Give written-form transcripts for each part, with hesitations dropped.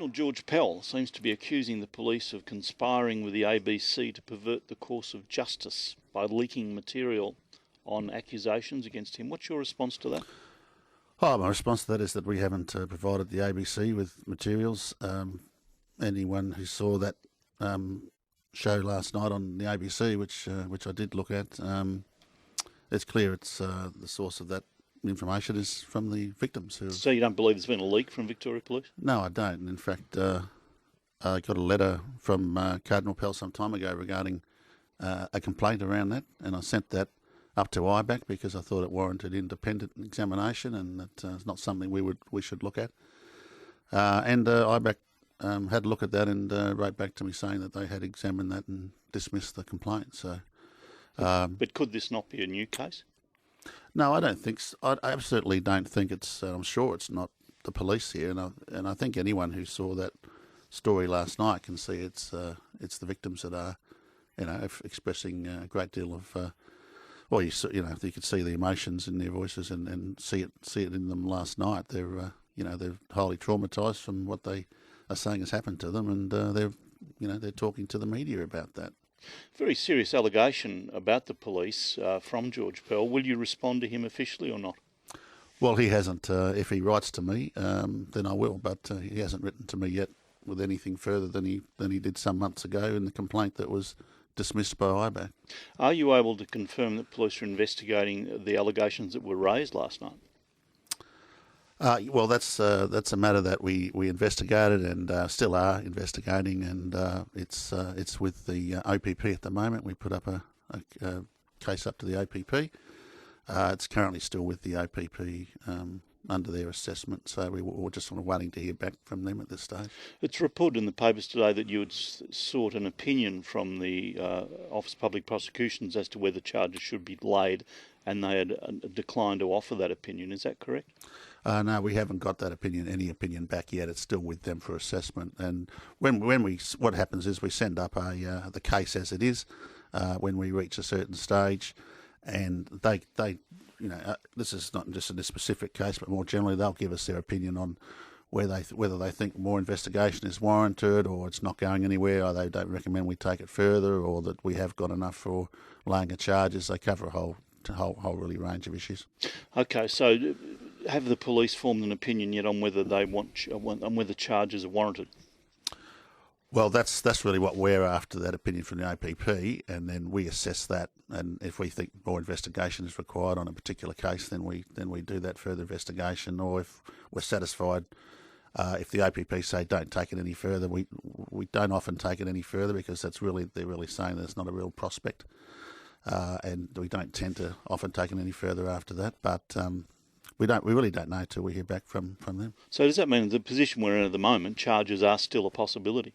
Cardinal George Pell seems to be accusing the police of conspiring with the ABC to pervert the course of justice by leaking material on accusations against him. What's your response to that? Oh, my response to that is that we haven't provided the ABC with materials. Anyone who saw that show last night on the ABC, which I did look at, it's clear it's the source of that information is from the victims. So you don't believe there's been a leak from Victoria Police? No, I don't. In fact, I got a letter from Cardinal Pell some time ago regarding a complaint around that, and I sent that up to IBAC because I thought it warranted independent examination, and that it's not something we should look at. And IBAC had a look at that and wrote back to me saying that they had examined that and dismissed the complaint. So, but could this not be a new case? No, I don't think so. I absolutely don't think it's. I'm sure it's not the police here, and I think anyone who saw that story last night can see it's the victims that are, expressing a great deal of. Well, you could see the emotions in their voices and see it in them last night. They're they're highly traumatised from what they are saying has happened to them, and they're talking to the media about that. Very serious allegation about the police from George Pell. Will you respond to him officially or not? Well, he hasn't. If he writes to me, then I will. But he hasn't written to me yet with anything further than he did some months ago in the complaint that was dismissed by IBAC. Are you able to confirm that police are investigating the allegations that were raised last night? Well, that's a matter that we investigated and still are investigating, and it's with the OPP at the moment. We put up a case up to the OPP. It's currently still with the OPP under their assessment, so we're just sort of waiting to hear back from them at this stage. It's reported in the papers today that you had sought an opinion from the Office of Public Prosecutions as to whether charges should be laid, and they had declined to offer that opinion. Is that correct? No, we haven't got that any opinion back yet. It's still with them for assessment. And what happens is we send up the case as it is when we reach a certain stage, and they this is not just in this specific case, but more generally they'll give us their opinion on whether they think more investigation is warranted or it's not going anywhere, or they don't recommend we take it further, or that we have got enough for laying of charges. They cover a whole really range of issues. Okay, so have the police formed an opinion yet on whether they on whether charges are warranted? Well, that's really what we're after, that opinion from the OPP, and then we assess that. And if we think more investigation is required on a particular case, then we do that further investigation. Or if we're satisfied, if the OPP say don't take it any further, we don't often take it any further because they're really saying there's not a real prospect. And we don't tend to often take it any further after that, but we really don't know till we hear back from them. So does that mean the position we're in at the moment, charges are still a possibility?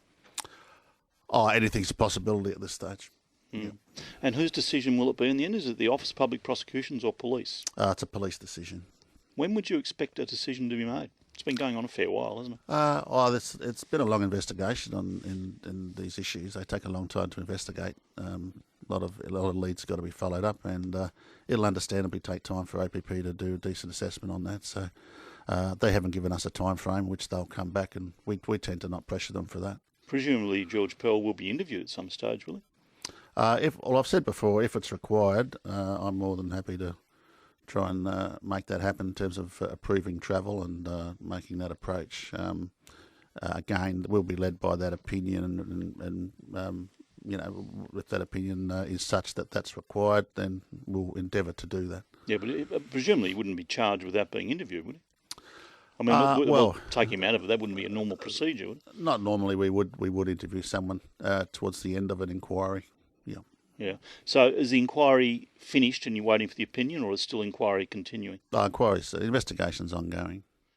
Oh, anything's a possibility at this stage. Mm. Yeah. And whose decision will it be in the end? Is it the Office of Public Prosecutions or police? It's a police decision. When would you expect a decision to be made? It's been going on a fair while, hasn't it? It's been a long investigation in these issues. They take a long time to investigate. A lot of leads got to be followed up, and it'll understandably take time for OPP to do a decent assessment on that. So they haven't given us a time frame, which they'll come back, and we tend to not pressure them for that. Presumably George Pell will be interviewed at some stage, will he? I've said before, if it's required, I'm more than happy to try and make that happen in terms of approving travel and making that approach. Again, we'll be led by that opinion, and if that opinion is such that that's required, then we'll endeavour to do that. Yeah, but presumably he wouldn't be charged without being interviewed, would he? I mean, we'll take him out of it. That wouldn't be a normal procedure, would it? Not normally. We would interview someone towards the end of an inquiry. Yeah. Yeah. So is the inquiry finished and you're waiting for the opinion, or is still inquiry continuing? Investigation's ongoing.